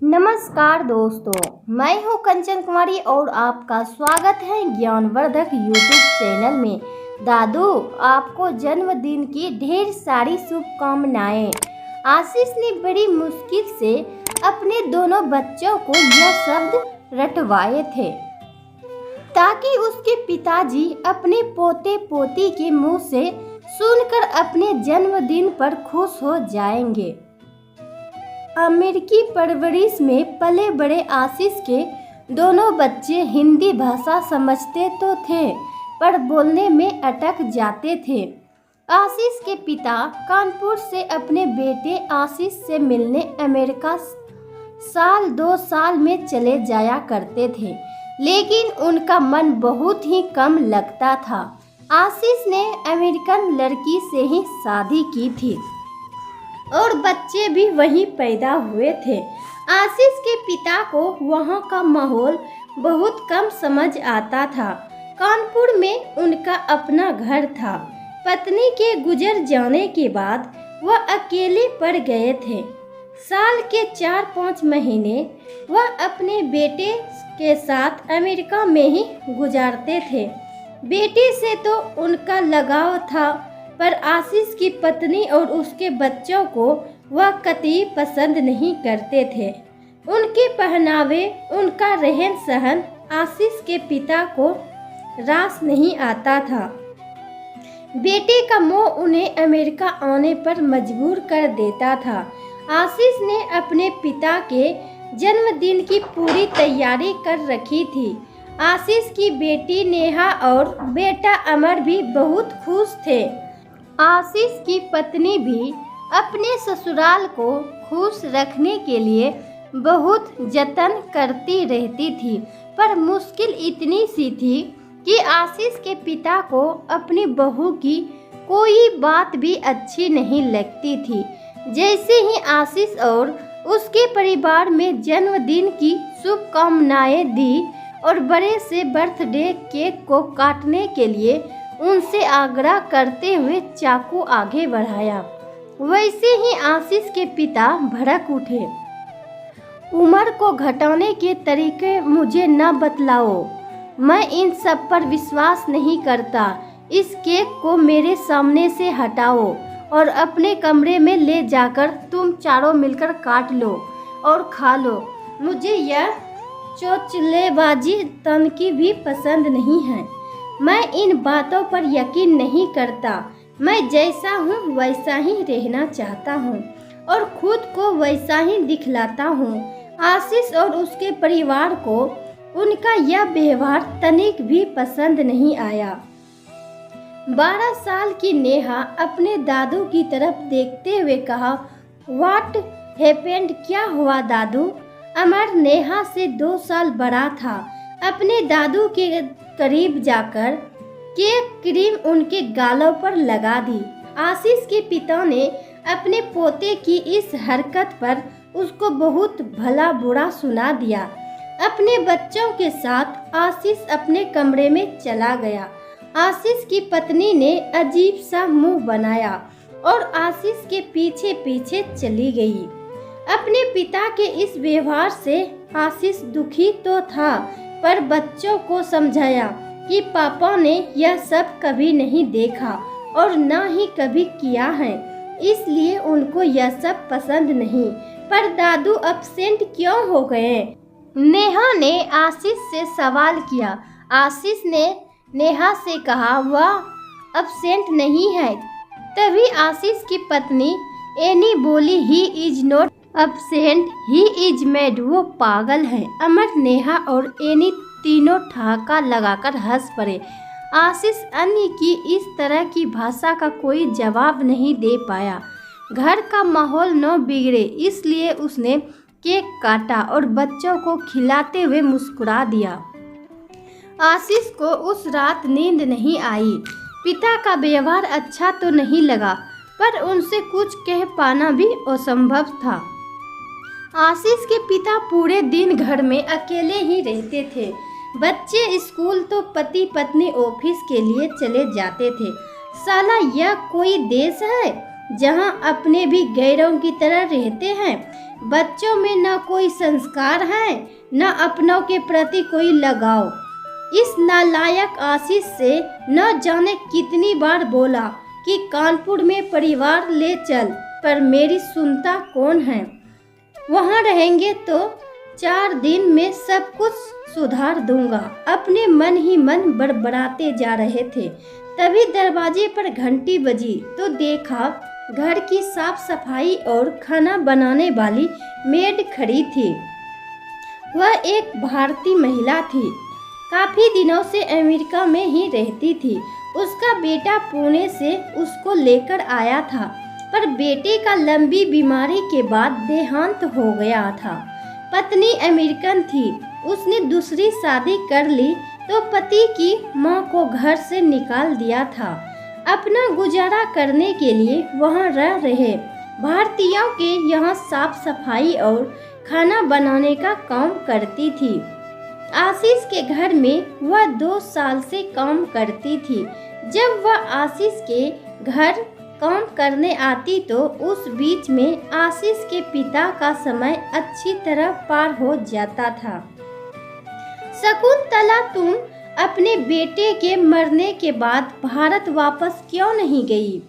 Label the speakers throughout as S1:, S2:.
S1: नमस्कार दोस्तों, मैं हूं कंचन कुमारी और आपका स्वागत है ज्ञानवर्धक यूट्यूब चैनल में। दादू, आपको जन्मदिन की ढेर सारी शुभकामनाएं। आशीष ने बड़ी मुश्किल से अपने दोनों बच्चों को यह शब्द रटवाए थे ताकि उसके पिताजी अपने पोते पोती के मुंह से सुनकर अपने जन्मदिन पर खुश हो जाएंगे। अमेरिकी परवरिश में पले बड़े आशीष के दोनों बच्चे हिंदी भाषा समझते तो थे, पर बोलने में अटक जाते थे। आशीष के पिता कानपुर से अपने बेटे आशीष से मिलने अमेरिका साल 2 साल में चले जाया करते थे, लेकिन उनका मन बहुत ही कम लगता था। आशीष ने अमेरिकन लड़की से ही शादी की थी और बच्चे भी वहीं पैदा हुए थे। आशीष के पिता को वहाँ का माहौल बहुत कम समझ आता था। कानपुर में उनका अपना घर था। पत्नी के गुजर जाने के बाद वह अकेले पड़ गए थे। साल के 4-5 महीने वह अपने बेटे के साथ अमेरिका में ही गुजारते थे। बेटे से तो उनका लगाव था, पर आशीष की पत्नी और उसके बच्चों को वह कतई पसंद नहीं करते थे। उनके पहनावे, उनका रहन सहन आशीष के पिता को रास नहीं आता था। बेटे का मोह उन्हें अमेरिका आने पर मजबूर कर देता था। आशीष ने अपने पिता के जन्मदिन की पूरी तैयारी कर रखी थी। आशीष की बेटी नेहा और बेटा अमर भी बहुत खुश थे। आशीष की पत्नी भी अपने ससुराल को खुश रखने के लिए बहुत जतन करती रहती थी, पर मुश्किल इतनी सी थी कि आशीष के पिता को अपनी बहू की कोई बात भी अच्छी नहीं लगती थी। जैसे ही आशीष और उसके परिवार में जन्मदिन की शुभकामनाएं दी और बड़े से बर्थडे केक को काटने के लिए उनसे आग्रह करते हुए चाकू आगे बढ़ाया, वैसे ही आशीष के पिता भड़क उठे। उम्र को घटाने के तरीके मुझे न बतलाओ, मैं इन सब पर विश्वास नहीं करता। इस केक को मेरे सामने से हटाओ और अपने कमरे में ले जाकर तुम चारों मिलकर काट लो और खा लो। मुझे यह चोचलेबाजी तनकी भी पसंद नहीं है। मैं इन बातों पर यकीन नहीं करता। मैं जैसा हूँ वैसा ही रहना चाहता हूँ और खुद को वैसा ही दिखलाता हूँ। आशीष और उसके परिवार को उनका यह व्यवहार तनिक भी पसंद नहीं आया। 12 साल की नेहा अपने दादू की तरफ देखते हुए कहा, व्हाट हैपेंड, क्या हुआ दादू? अमर नेहा से 2 साल बड़ा था। अपने दादू के करीब जाकर केक क्रीम उनके गालों पर लगा दी। आशीष के पिता ने अपने पोते की इस हरकत पर उसको बहुत भला बुरा सुना दिया। अपने बच्चों के साथ आशीष अपने कमरे में चला गया। आशीष की पत्नी ने अजीब सा मुंह बनाया और आशीष के पीछे पीछे चली गई। अपने पिता के इस व्यवहार से आशीष दुखी तो था, पर बच्चों को समझाया कि पापा ने यह सब कभी नहीं देखा और न ही कभी किया है, इसलिए उनको यह सब पसंद नहीं। पर दादू अपसेंट क्यों हो गए? नेहा ने आशीष से सवाल किया। आशीष ने नेहा से कहा, वह अपसेंट नहीं है। तभी आशीष की पत्नी एनी बोली, he is not absent, he is mad, वो पागल है। अमर, नेहा और एनी तीनों ठहाका लगाकर हंस पड़े। आशीष अन्य की इस तरह की भाषा का कोई जवाब नहीं दे पाया। घर का माहौल न बिगड़े इसलिए उसने केक काटा और बच्चों को खिलाते हुए मुस्कुरा दिया। आशीष को उस रात नींद नहीं आई। पिता का व्यवहार अच्छा तो नहीं लगा, पर उनसे कुछ कह पाना भी असंभव था। आशीष के पिता पूरे दिन घर में अकेले ही रहते थे। बच्चे स्कूल तो पति पत्नी ऑफिस के लिए चले जाते थे। साला यह कोई देश है जहां अपने भी गैरों की तरह रहते हैं। बच्चों में न कोई संस्कार है, न अपनों के प्रति कोई लगाव। इस नालायक आशीष से न जाने कितनी बार बोला कि कानपुर में परिवार ले चल, पर मेरी सुनता कौन है। वहाँ रहेंगे तो 4 दिन में सब कुछ सुधार दूंगा। अपने मन ही मन बड़बड़ाते जा रहे थे। तभी दरवाजे पर घंटी बजी तो देखा घर की साफ सफाई और खाना बनाने वाली मेड खड़ी थी। वह एक भारतीय महिला थी। काफी दिनों से अमेरिका में ही रहती थी। उसका बेटा पुणे से उसको लेकर आया था, पर बेटे का लंबी बीमारी के बाद देहांत हो गया था। पत्नी अमेरिकन थी। उसने दूसरी शादी कर ली तो पति की मां को घर से निकाल दिया था। अपना गुजारा करने के लिए वहां रह रहे भारतीयों के यहाँ साफ सफाई और खाना बनाने का काम करती थी। आशीष के घर में वह 2 साल से काम करती थी। जब वह आशीष के घर काम करने आती तो उस बीच में आशीष के पिता का समय अच्छी तरह पार हो जाता था। शकुंतला, तुम अपने बेटे के मरने के बाद भारत वापस क्यों नहीं गई?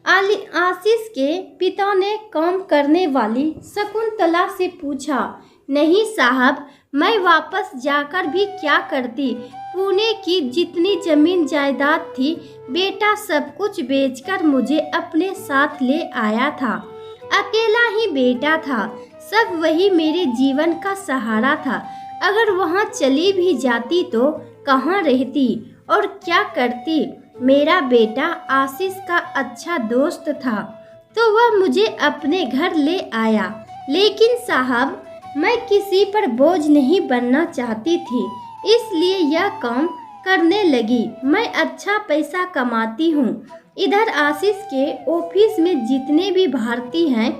S1: आशीष के पिता ने काम करने वाली शकुंतला से पूछा। नहीं साहब, मैं वापस जाकर भी क्या करती। पुणे की जितनी जमीन जायदाद थी, बेटा सब कुछ बेचकर मुझे अपने साथ ले आया था। अकेला ही बेटा था, सब वही मेरे जीवन का सहारा था। अगर वहाँ चली भी जाती तो कहाँ रहती और क्या करती? मेरा बेटा आशीष का अच्छा दोस्त था तो वह मुझे अपने घर ले आया। लेकिन साहब, मैं किसी पर बोझ नहीं बनना चाहती थी, इसलिए यह काम करने लगी। मैं अच्छा पैसा कमाती हूँ। इधर आशीष के ऑफिस में जितने भी भारतीय हैं,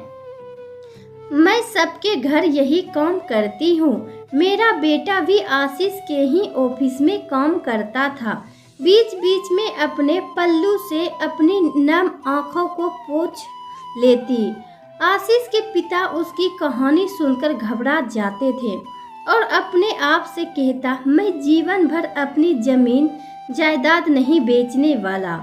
S1: मैं सबके घर यही काम करती हूँ। मेरा बेटा भी आशीष के ही ऑफिस में काम करता था। बीच बीच में अपने पल्लू से अपनी नम आंखों को पोंछ लेती। आशीष के पिता उसकी कहानी सुनकर घबरा जाते थे और अपने आप से कहता, मैं जीवन भर अपनी जमीन जायदाद नहीं बेचने वाला।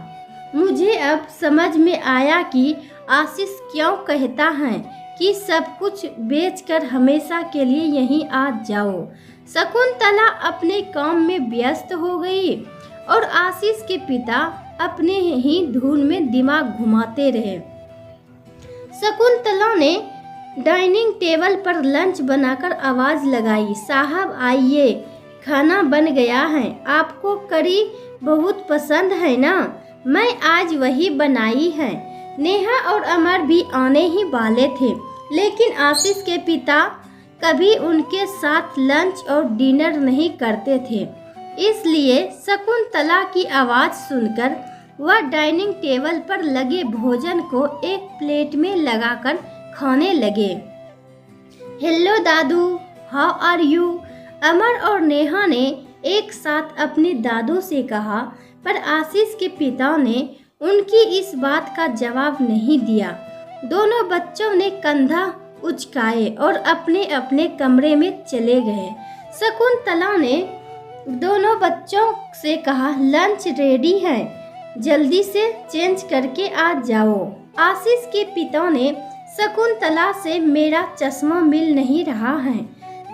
S1: मुझे अब समझ में आया कि आशीष क्यों कहता है कि सब कुछ बेचकर हमेशा के लिए यहीं आ जाओ। शकुंतला अपने काम में व्यस्त हो गई और आशीष के पिता अपने ही धुन में दिमाग घुमाते रहे। शकुंतला ने डाइनिंग टेबल पर लंच बनाकर आवाज लगाई, साहब आइए, खाना बन गया है। आपको करी बहुत पसंद है ना? मैं आज वही बनाई है। नेहा और अमर भी आने ही वाले थे, लेकिन आशीष के पिता कभी उनके साथ लंच और डिनर नहीं करते थे। इसलिए शकुंतला की आवाज सुनकर वह डाइनिंग टेबल पर लगे भोजन को एक प्लेट में लगाकर खाने लगे। हेलो दादू, हाउ आर यू? अमर और नेहा ने एक साथ अपने दादू से कहा, पर आशीष के पिता ने उनकी इस बात का जवाब नहीं दिया। दोनों बच्चों ने कंधा उचकाए और अपने अपने कमरे में चले गए। शकुंतला ने दोनों बच्चों से कहा, लंच रेडी है, जल्दी से चेंज करके आ जाओ। आशीष के पिता ने शकुंतला से, मेरा चश्मा मिल नहीं रहा है,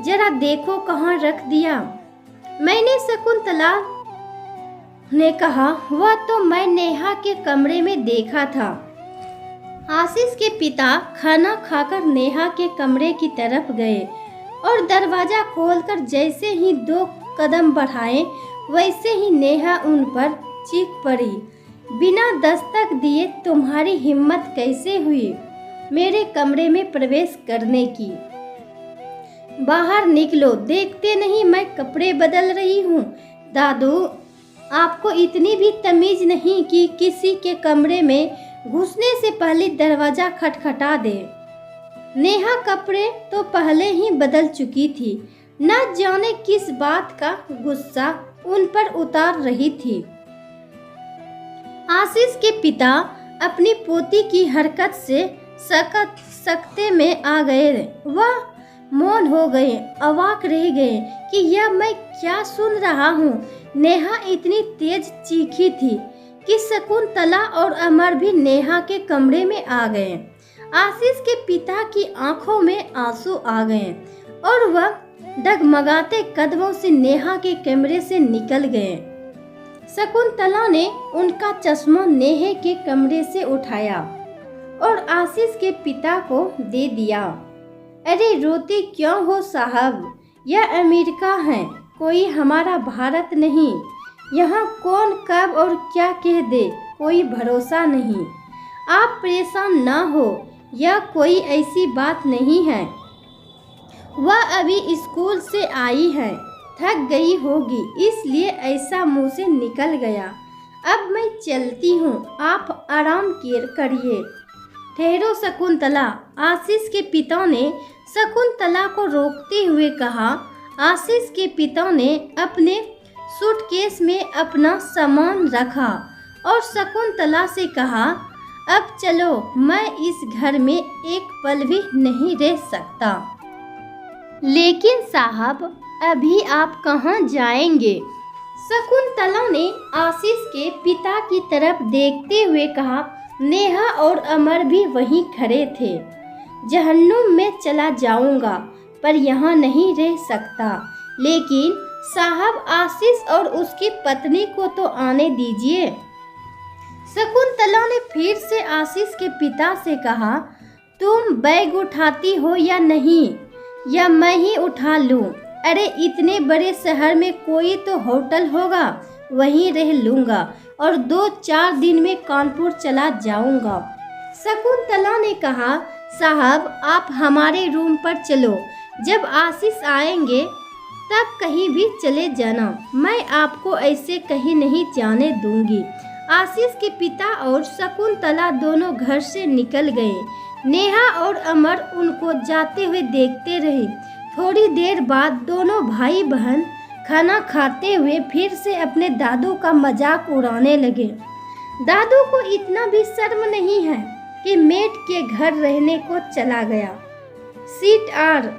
S1: जरा देखो कहाँ रख दिया। मैंने शकुंतला ने कहा, वह तो मैं नेहा के कमरे में देखा था। आशीष के पिता खाना खाकर नेहा के कमरे की तरफ गए और दरवाजा खोलकर जैसे ही 2 कदम बढ़ाए, वैसे ही नेहा उन पर चीख पड़ी, बिना दस्तक दिए तुम्हारी हिम्मत कैसे हुई मेरे कमरे में प्रवेश करने की? बाहर निकलो, देखते नहीं मैं कपड़े बदल रही हूँ। दादू, आपको इतनी भी तमीज नहीं कि किसी के कमरे में घुसने से पहले दरवाजा खटखटा दे। नेहा कपड़े तो पहले ही बदल चुकी थी, न जाने किस बात का गुस्सा उन पर उतार रही थी। आशीष के पिता अपनी पोती की हरकत से सकते में आ गए। वह मौन हो गए, अवाक रह गए कि यह मैं क्या सुन रहा हूँ। नेहा इतनी तेज चीखी थी कि शकुंतला और अमर भी नेहा के कमरे में आ गए। आशीष के पिता की आंखों में आंसू आ गए और वह डगमगाते कदमों से नेहा के कमरे से निकल गए। शकुंतला ने उनका चश्मा नेहा के कमरे से उठाया और आशीष के पिता को दे दिया। अरे रोते क्यों हो साहब, यह अमेरिका है, कोई हमारा भारत नहीं। यहाँ कौन कब और क्या कह दे कोई भरोसा नहीं। आप परेशान ना हो, यह कोई ऐसी बात नहीं है। वह अभी स्कूल से आई है, थक गई होगी इसलिए ऐसा मुंह से निकल गया। अब मैं चलती हूँ, आप आराम करिए। ठहरो शकुंतला, आशीष के पिता ने शकुंतला को रोकते हुए कहा। आशीष के पिता ने अपने सूटकेस में अपना सामान रखा और शकुंतला से कहा, अब चलो, मैं इस घर में एक पल भी नहीं रह सकता। लेकिन साहब, अभी आप कहाँ जाएंगे? शकुंतला ने आशीष के पिता की तरफ देखते हुए कहा। नेहा और अमर भी वहीं खड़े थे। जहन्नुम में चला जाऊंगा पर यहाँ नहीं रह सकता। लेकिन साहब, आशीष और उसकी पत्नी को तो आने दीजिए। शकुंतला ने फिर से आशीष के पिता से कहा, तुम बैग उठाती हो या नहीं, या मैं ही उठा लूं? अरे इतने बड़े शहर में कोई तो होटल होगा, वहीं रह लूंगा और 2-4 दिन में कानपुर चला जाऊंगा। शकुंतला ने कहा, साहब आप हमारे रूम पर चलो, जब आशीष आएंगे तब कहीं भी चले जाना, मैं आपको ऐसे कहीं नहीं जाने दूंगी। आशीष के पिता और शकुंतला दोनों घर से निकल गए। नेहा और अमर उनको जाते हुए देखते रहे। थोड़ी देर बाद दोनों भाई बहन खाना खाते हुए फिर से अपने दादू का मजाक उड़ाने लगे। दादू को इतना भी शर्म नहीं है कि मेट के घर रहने को चला गया। Seat are.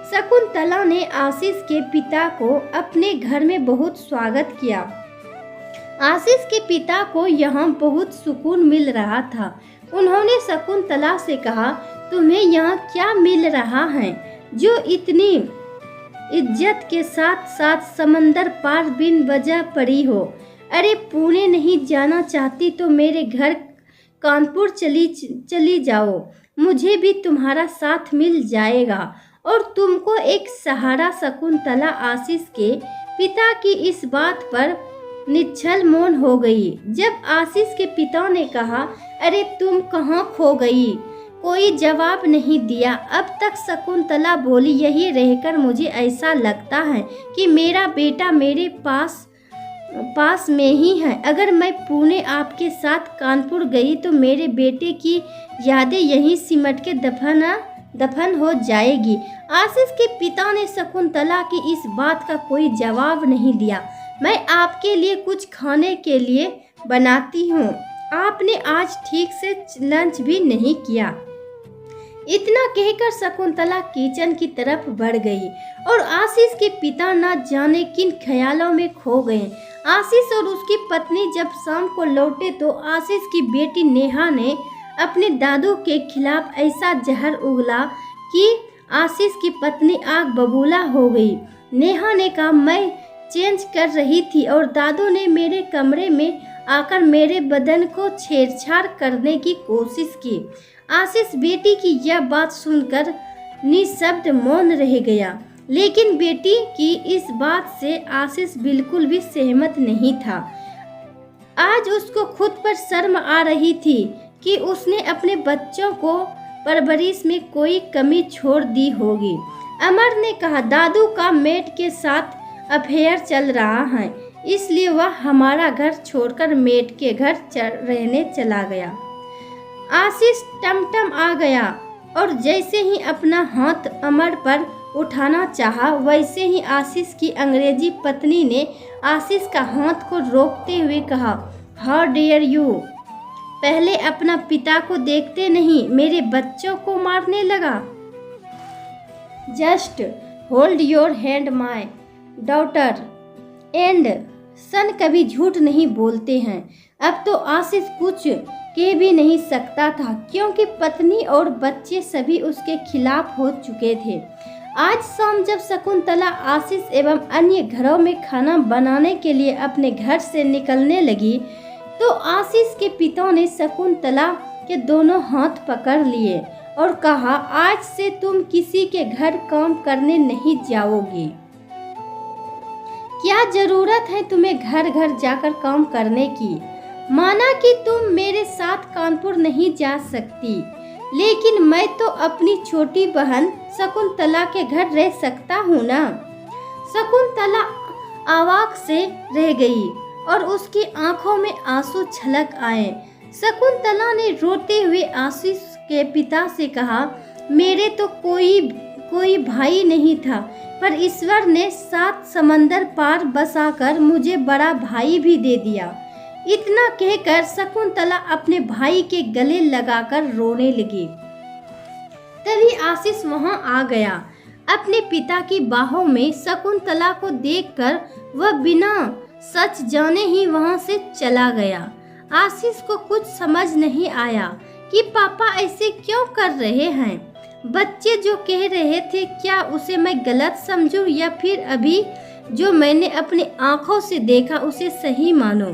S1: शकुंतला ने आशीष के पिता को अपने घर में बहुत स्वागत किया। आशीष के पिता को यहाँ बहुत सुकून मिल रहा था। उन्होंने शकुंतला से कहा, तुम्हें यहाँ क्या मिल रहा है जो इतनी इज्जत के साथ साथ समंदर पार बिन वजह पड़ी हो? अरे पुणे नहीं जाना चाहती तो मेरे घर कानपुर चली जाओ, मुझे भी तुम्हारा साथ मिल जाएगा और तुमको एक सहारा। शकुंतला आशीष के पिता की इस बात पर निश्चल मौन हो गई। जब आशीष के पिता ने कहा, अरे तुम कहाँ खो गई? कोई जवाब नहीं दिया। अब तक शकुंतला बोली, यही रहकर मुझे ऐसा लगता है कि मेरा बेटा मेरे पास में ही है। अगर मैं पुणे आपके साथ कानपुर गई तो मेरे बेटे की यादें यहीं सिमट के दफन हो जाएगी। आशीष के पिता ने शकुंतला की इस बात का कोई जवाब नहीं दिया। मैं आपके लिए कुछ खाने के लिए बनाती हूँ, आपने आज ठीक से लंच भी नहीं किया। इतना कहकर शकुंतला किचन की तरफ बढ़ गई और आशीष के पिता न जाने किन ख्यालों में खो गए। आशीष और उसकी पत्नी जब शाम को लौटे तो आशीष की बेटी नेहा ने अपने दादू के खिलाफ ऐसा जहर उगला कि आशीष की पत्नी आग बबूला हो गई। नेहा ने कहा, मैं चेंज कर रही थी और दादू ने मेरे कमरे में आकर मेरे बदन को छेड़छाड़ करने की कोशिश की। आशीष बेटी की यह बात सुनकर निशब्द मौन रह गया। लेकिन बेटी की इस बात से आशीष बिल्कुल भी सहमत नहीं था। आज उसको खुद पर शर्म आ रही थी कि उसने अपने बच्चों को परवरिश में कोई कमी छोड़ दी होगी। अमर ने कहा, दादू का मेट के साथ अफेयर चल रहा है, इसलिए वह हमारा घर छोड़कर मेट के घर रहने चला गया। आशीष टमटम आ गया और जैसे ही अपना हाथ अमर पर उठाना चाहा, वैसे ही आशीष की अंग्रेजी पत्नी ने आशीष का हाथ को रोकते हुए कहा, हाउ डेयर यू। पहले अपना पिता को देखते नहीं मेरे बच्चों को मारने लगा। Just hold your hand my daughter and son कभी झूठ नहीं बोलते हैं। अब तो आशीष कुछ कह भी नहीं सकता था क्योंकि पत्नी और बच्चे सभी उसके खिलाफ हो चुके थे। आज शाम जब शकुंतला आशीष एवं अन्य घरों में खाना बनाने के लिए अपने घर से निकलने लगी तो आशीष के पिता ने शकुंतला के दोनों हाथ पकड़ लिए और कहा, आज से तुम किसी के घर काम करने नहीं जाओगी। क्या जरूरत है तुम्हें घर घर जाकर काम करने की? माना कि तुम मेरे साथ कानपुर नहीं जा सकती, लेकिन मैं तो अपनी छोटी बहन शकुंतला के घर रह सकता हूँ ना। शकुंतला अवाक से रह गई और उसकी आंखों में आंसू छलक आए। शकुंतला ने रोते हुए आशीष के पिता से कहा, मेरे तो कोई भाई नहीं था, पर ईश्वर ने 7 समंदर पार बसाकर मुझे बड़ा भाई भी दे दिया। इतना कहकर शकुंतला अपने भाई के गले लगाकर रोने लगी। तभी आशीष वहां आ गया। अपने पिता की बाहों में शकुंतला को देखकर वह बिना सच जाने ही वहां से चला गया। आशीष को कुछ समझ नहीं आया कि पापा ऐसे क्यों कर रहे हैं। बच्चे जो कह रहे थे क्या उसे मैं गलत समझूं या फिर अभी जो मैंने अपनी आंखों से देखा उसे सही मानूं।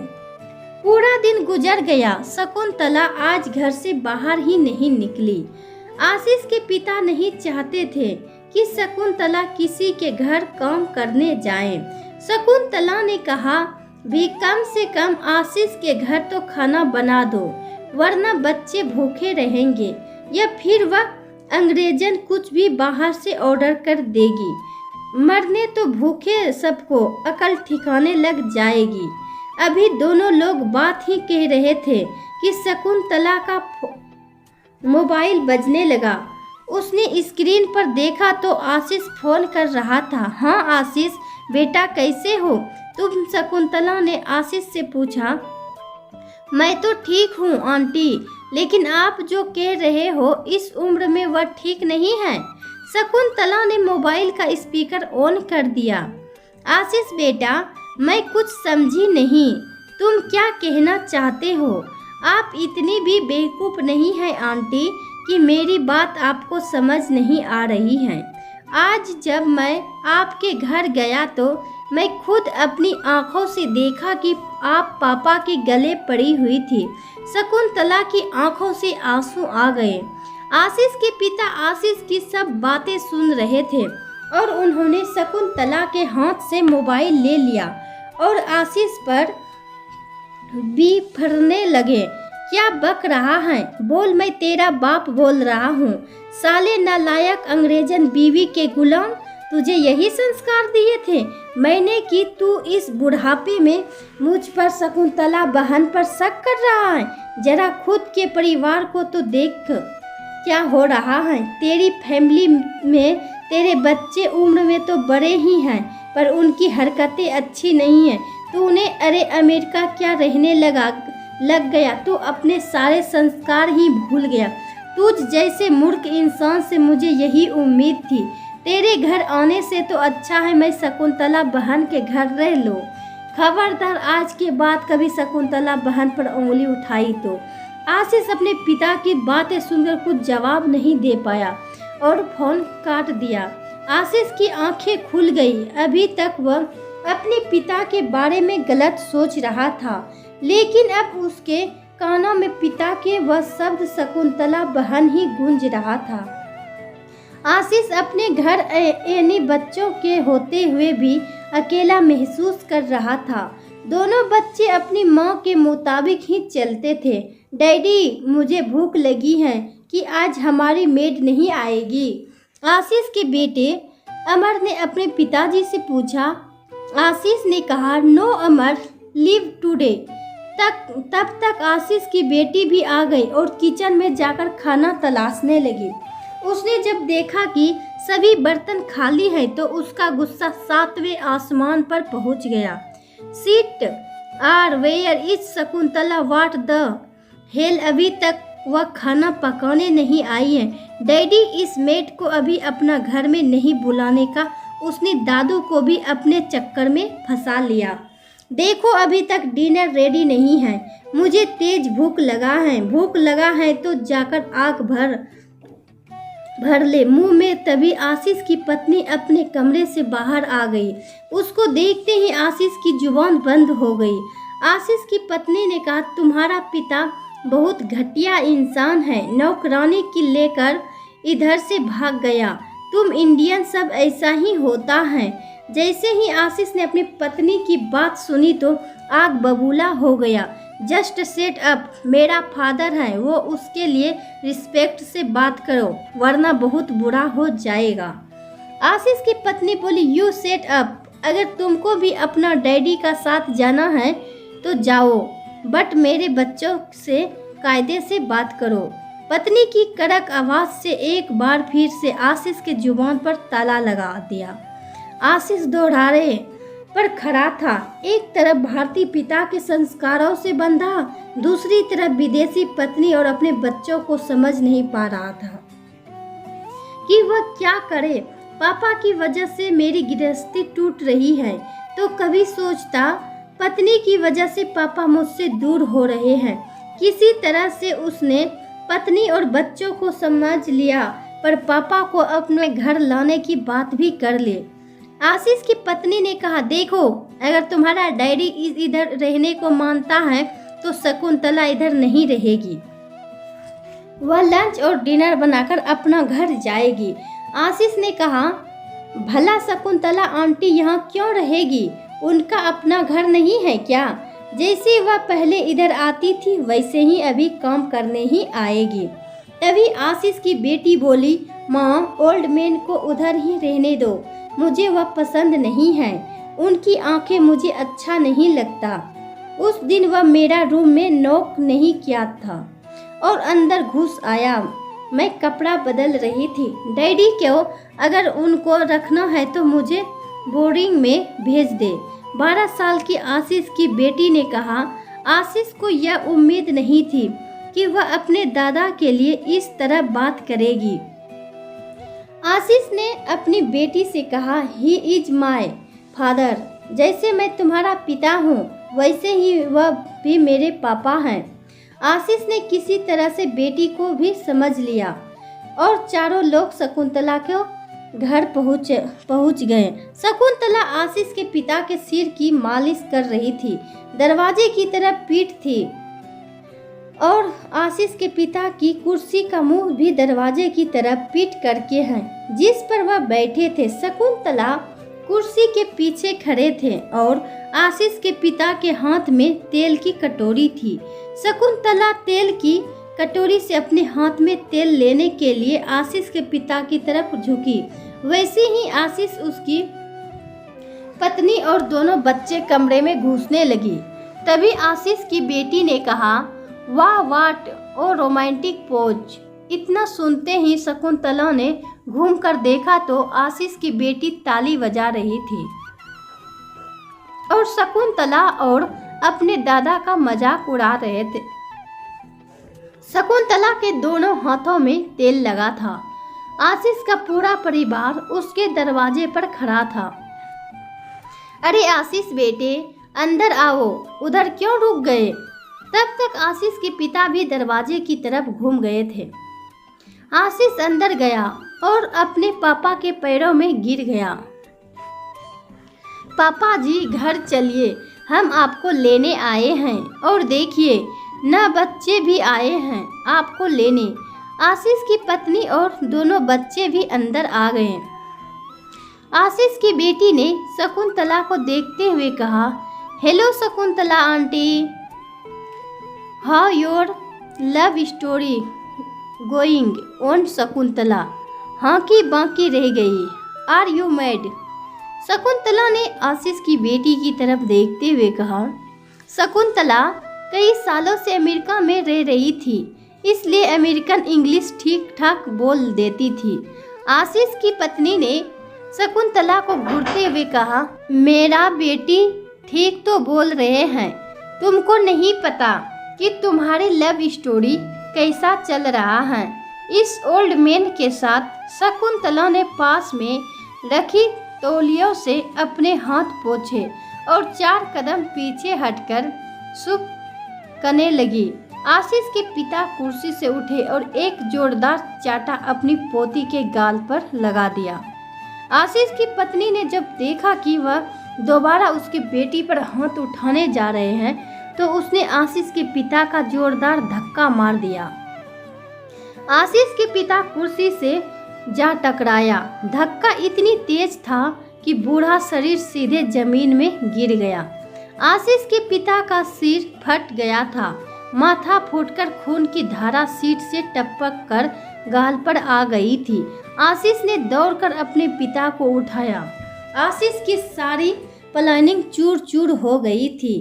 S1: पूरा दिन गुजर गया। शकुंतला आज घर से बाहर ही नहीं निकली। आशीष के पिता नहीं चाहते थे कि शकुंतला किसी के घर काम करने जाए। शकुंतला ने कहा, भी कम से कम आशीष के घर तो खाना बना दो, वरना बच्चे भूखे रहेंगे या फिर वह अंग्रेजन कुछ भी बाहर से ऑर्डर कर देगी। मरने तो भूखे सबको अकल ठिकाने लग जाएगी। अभी दोनों लोग बात ही कह रहे थे कि शकुंतला का मोबाइल बजने लगा। उसने स्क्रीन पर देखा तो आशीष फोन कर रहा था। हाँ आशीष बेटा, कैसे हो तुम? शकुंतला ने आशीष से पूछा। मैं तो ठीक हूँ आंटी, लेकिन आप जो कह रहे हो इस उम्र में वह ठीक नहीं है। शकुंतला ने मोबाइल का स्पीकर ऑन कर दिया। आशीष बेटा, मैं कुछ समझी नहीं, तुम क्या कहना चाहते हो? आप इतनी भी बेवकूफ़ नहीं है आंटी कि मेरी बात आपको समझ नहीं आ रही है। आज जब मैं आपके घर गया तो मैं खुद अपनी आंखों से देखा कि आप पापा के गले पड़ी हुई थी। शकुंतला की आंखों से आंसू आ गए। आशीष के पिता आशीष की सब बातें सुन रहे थे और उन्होंने शकुंतला के हाथ से मोबाइल ले लिया और आशीष पर भी फरने लगे। क्या बक रहा है? बोल, मैं तेरा बाप बोल रहा हूँ। साले नालायक अंग्रेजन बीवी के गुलाम, तुझे यही संस्कार दिए थे मैंने कि तू इस बुढ़ापे में मुझ पर शकुंतला बहन पर शक कर रहा है। जरा खुद के परिवार को तो देख क्या हो रहा है। तेरी फैमिली में तेरे बच्चे उम्र में तो बड़े ही हैं, पर उनकी हरकतें अच्छी नहीं हैं। तूने अरे अमेरिका क्या रहने लग गया, तू अपने सारे संस्कार ही भूल गया। तुझ जैसे मूर्ख इंसान से मुझे यही उम्मीद थी। तेरे घर आने से तो अच्छा है मैं शकुंतला बहन के घर रह लूं। खबरदार आज के बाद कभी शकुंतला बहन पर उंगली उठाई तो। आशीष अपने पिता की बातें सुनकर कुछ जवाब नहीं दे पाया और फोन काट दिया। आशीष की आंखें खुल गई। अभी तक वह अपने पिता के बारे में गलत सोच रहा था, लेकिन अब उसके कानों में पिता के वह शब्द शकुंतला बहन ही गूंज रहा था। आशीष अपने घर यानी बच्चों के होते हुए भी अकेला महसूस कर रहा था। दोनों बच्चे अपनी माँ के मुताबिक ही चलते थे। डैडी, मुझे भूख लगी है कि आज हमारी मेड नहीं आएगी? आशीष के बेटे अमर ने अपने पिताजी से पूछा। आशीष ने कहा, नो अमर, लीव टुडे। तब तक आशीष की बेटी भी आ गई और किचन में जाकर खाना तलाशने लगी। उसने जब देखा कि सभी बर्तन खाली हैं तो उसका गुस्सा 7वें आसमान पर पहुंच गया। Sit are where is Shakuntala, what the hell अभी तक वह खाना पकाने नहीं आई है। डैडी इस मेड को अभी अपना घर में नहीं बुलाने का उसने दादू को भी अपने चक्कर में फंसा लिया। देखो अभी तक डिनर रेडी नहीं है। मुझे तेज भूख लगा है तो जाकर आग भर ले मुंह में। तभी आशीष की पत्नी अपने कमरे से बाहर आ गई। उसको देखते ही आशीष की जुबान बंद हो गई। आशीष की पत्नी ने कहा, तुम्हारा पिता बहुत घटिया इंसान है, नौकरानी की लेकर इधर से भाग गया। तुम इंडियन सब ऐसा ही होता है। जैसे ही आशीष ने अपनी पत्नी की बात सुनी तो आग बबूला हो गया। जस्ट सेट अप, मेरा फादर है, वो उसके लिए रिस्पेक्ट से बात करो वरना बहुत बुरा हो जाएगा। आशीष की पत्नी बोली, यू सेट अप, अगर तुमको भी अपना डैडी का साथ जाना है तो जाओ, बट मेरे बच्चों से कायदे से बात करो। पत्नी की कड़क आवाज से एक बार फिर से आशीष के जुबान पर ताला लगा दिया। आशीष दोहराए पर खड़ा था। एक तरफ भारतीय पिता के संस्कारों से बंधा, दूसरी तरफ विदेशी पत्नी और अपने बच्चों को समझ नहीं पा रहा था कि वह क्या करे। पापा की वजह से मेरी गृहस्थी टूट रही है तो कभी सोचता पत्नी की वजह से पापा मुझसे दूर हो रहे हैं। किसी तरह से उसने पत्नी और बच्चों को समझ लिया पर पापा को अपने घर लाने की बात भी कर ले। आशीष की पत्नी ने कहा, देखो अगर तुम्हारा डैडी इधर रहने को मानता है तो शकुंतला इधर नहीं रहेगी। वह लंच और डिनर बनाकर अपना घर जाएगी। आशीष ने कहा, भला शकुंतला आंटी यहाँ क्यों रहेगी? उनका अपना घर नहीं है क्या? जैसे वह पहले इधर आती थी वैसे ही अभी काम करने ही आएगी। तभी आशीष की बेटी बोली, माँ ओल्ड मैन को उधर ही रहने दो, मुझे वह पसंद नहीं है, उनकी आंखें मुझे अच्छा नहीं लगता। उस दिन वह मेरा रूम में नॉक नहीं किया था और अंदर घुस आया। मैं कपड़ा बदल रही थी। डैडी क्यों, अगर उनको रखना है तो मुझे बोर्डिंग में भेज दे। 12 साल की आशीष की बेटी ने कहा। आशीष को यह उम्मीद नहीं थी कि वह अपने दादा के लिए इस तरह बात करेगी। आशीष ने अपनी बेटी से कहा, ही इज माय फादर, जैसे मैं तुम्हारा पिता हूँ वैसे ही वह भी मेरे पापा हैं। आशीष ने किसी तरह से बेटी को भी समझ लिया और चारों लोग शकुंतला के घर पहुँच गए। शकुंतला आशीष के पिता के सिर की मालिश कर रही थी। दरवाजे की तरफ पीठ थी और आशीष के पिता की कुर्सी का मुंह भी दरवाजे की तरफ पीठ करके है जिस पर वह बैठे थे। शकुंतला कुर्सी के पीछे खड़े थे और आशीष के पिता के हाथ में तेल की कटोरी थी। शकुंतला तेल की कटोरी से अपने हाथ में तेल लेने के लिए आशीष के पिता की तरफ झुकी। वैसे ही आशीष, उसकी पत्नी और दोनों बच्चे कमरे में घुसने लगी। तभी आशीष की बेटी ने कहा, वाह वाट ओ रोमांटिक पोज। इतना सुनते ही शकुंतला ने घूमकर देखा तो आशीष की बेटी ताली बजा रही थी और शकुंतला और अपने दादा का मजाक उड़ा रहे थे। शकुंतला के दोनों हाथों में तेल लगा था। आशीष का पूरा परिवार उसके दरवाजे पर खड़ा था। अरे आशीष बेटे, अंदर आओ, उधर क्यों रुक गए? तब तक आशीष के पिता भी दरवाजे की तरफ घूम गए थे। आशीष अंदर गया और अपने पापा के पैरों में गिर गया। पापा जी घर चलिए, हम आपको लेने आए हैं और देखिए न बच्चे भी आए हैं आपको लेने। आशीष की पत्नी और दोनों बच्चे भी अंदर आ गए। आशीष की बेटी ने शकुंतला को देखते हुए कहा, hello Shakuntala aunty, how your love story going on? Shakuntala हाँ की बाकी रह गई। Are you mad? शकुंतला ने आशीष की बेटी की तरफ देखते हुए कहा। शकुंतला कई सालों से अमेरिका में रह रही थी, इसलिए अमेरिकन इंग्लिश ठीक ठाक बोल देती थी। आशीष की पत्नी ने शकुंतला को घूरते हुए कहा, मेरा बेटी ठीक तो बोल रहे हैं, तुमको नहीं पता कि तुम्हारी लव स्टोरी कैसा चल रहा है। इस ओल्ड मैन के साथ शकुंतला ने पास में रखी तौलियों से अपने हाथ पोंछे और 4 कदम पीछे हटकर सुख करने लगी। आशीष के पिता कुर्सी से उठे और एक जोरदार चाटा अपनी पोती के गाल पर लगा दिया। आशीष की पत्नी ने जब देखा कि वह दोबारा उसकी बेटी पर हाथ उठाने जा रहे हैं तो उसने आशीष के पिता का जोरदार धक्का मार दिया। आशीष के पिता कुर्सी से जा टकराया। धक्का इतनी तेज था कि बूढ़ा शरीर सीधे जमीन में गिर गया। आशीष के पिता का सिर फट गया था। माथा फूटकर खून की धारा सीट से टपक कर गाल पर आ गई थी। आशीष ने दौड़कर अपने पिता को उठाया। आशीष की सारी प्लानिंग चूर चूर हो गई थी।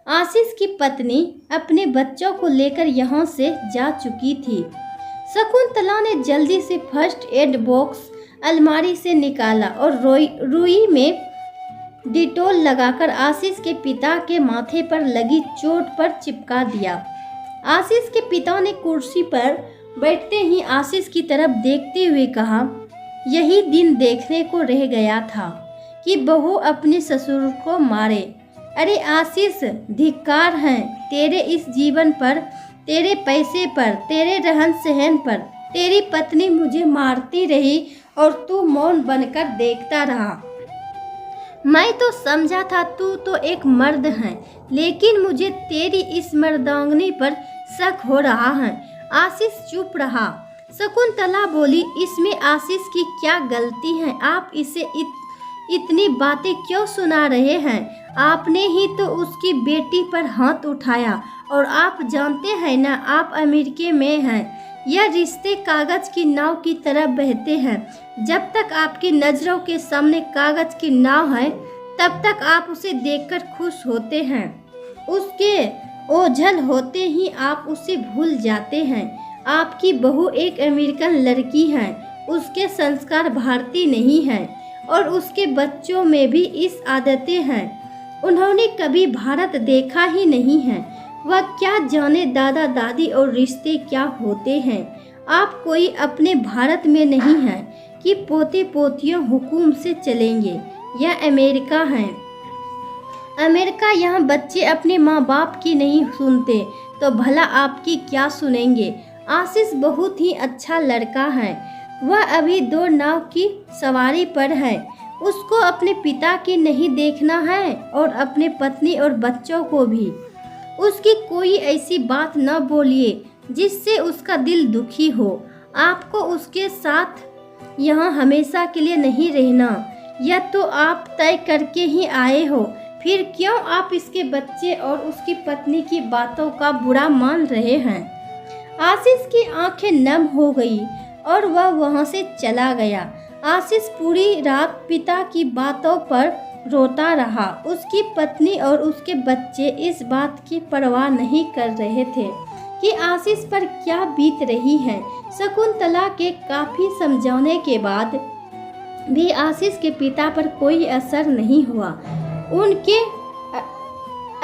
S1: आशीष की पत्नी अपने बच्चों को लेकर यहाँ से जा चुकी थी। शकुंतला ने जल्दी से फर्स्ट एड बॉक्स अलमारी से निकाला और रुई में डिटोल लगाकर आशीष के पिता के माथे पर लगी चोट पर चिपका दिया। आशीष के पिता ने कुर्सी पर बैठते ही आशीष की तरफ देखते हुए कहा, यही दिन देखने को रह गया था कि बहू अपने ससुर को मारे। अरे आशीष, धिक्कार है तेरे इस जीवन पर, तेरे पैसे पर, तेरे रहन सहन पर। तेरी पत्नी मुझे मारती रही और तू मौन बनकर देखता रहा। मैं तो समझा था तू तो एक मर्द है, लेकिन मुझे तेरी इस मर्दांगनी पर शक हो रहा है। आशीष चुप रहा। शकुंतला बोली, इसमें आशीष की क्या गलती है? आप इसे इतनी बातें क्यों सुना रहे हैं? आपने ही तो उसकी बेटी पर हाथ उठाया और आप जानते हैं ना, आप अमेरिका में हैं। यह रिश्ते कागज की नाव की तरह बहते हैं। जब तक आपकी नज़रों के सामने कागज की नाव है तब तक आप उसे देखकर खुश होते हैं। उसके ओझल होते ही आप उसे भूल जाते हैं। आपकी बहू एक अमेरिकन लड़की है, उसके संस्कार भारतीय नहीं हैं और उसके बच्चों में भी इस आदतें हैं। उन्होंने कभी भारत देखा ही नहीं है। वह क्या जाने दादा दादी और रिश्ते क्या होते हैं। आप कोई अपने भारत में नहीं हैं कि पोते पोतियों हुकूम से चलेंगे। यह अमेरिका है। अमेरिका यहाँ बच्चे अपने माँ बाप की नहीं सुनते तो भला आपकी क्या सुनेंगे। आशीष बहुत ही अच्छा लड़का है। वह अभी 2 नाव की सवारी पर है। उसको अपने पिता की नहीं देखना है और अपने पत्नी और बच्चों को भी। उसकी कोई ऐसी बात न बोलिए जिससे उसका दिल दुखी हो। आपको उसके साथ यहाँ हमेशा के लिए नहीं रहना, यह तो आप तय करके ही आए हो। फिर क्यों आप इसके बच्चे और उसकी पत्नी की बातों का बुरा मान रहे हैं? आशीष की आंखें नम हो गई और वह वहाँ से चला गया। आशीष पूरी रात पिता की बातों पर रोता रहा। उसकी पत्नी और उसके बच्चे इस बात की परवाह नहीं कर रहे थे कि आशीष पर क्या बीत रही है। शकुंतला के काफ़ी समझाने के बाद भी आशीष के पिता पर कोई असर नहीं हुआ। उनके